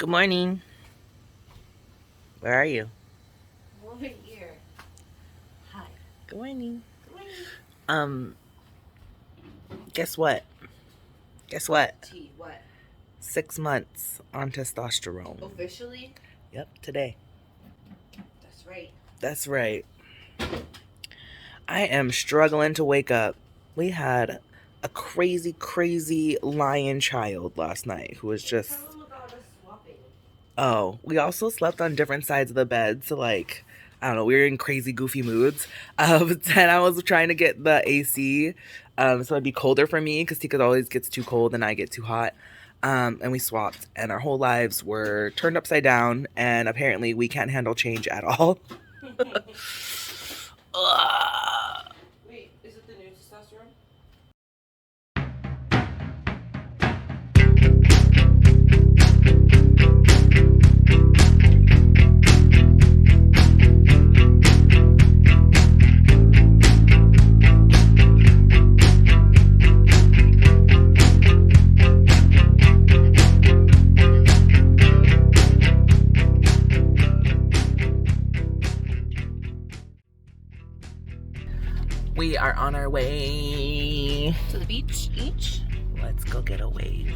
Good morning. Where are you? Over here. Hi. Good morning. Good morning. Guess what? T, what? 6 months on testosterone. Officially? Yep, today. That's right. That's right. I am struggling to wake up. We had a crazy lion child last night who was just... Tell them about us swapping. Oh, we also slept on different sides of the bed, so like, I don't know, we were in crazy goofy moods. And I was trying to get the AC, so it'd be colder for me because Tika always gets too cold and I get too hot. And we swapped, and our whole lives were turned upside down, and apparently we can't handle change at all. Ugh. Wait, is it the new testosterone? We are on our way To the beach each? Let's go get a wave.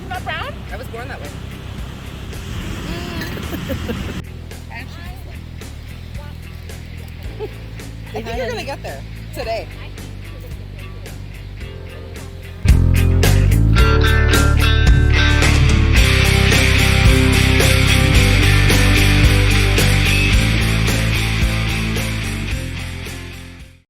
You're not brown? I was born that way. I think you're gonna get there today.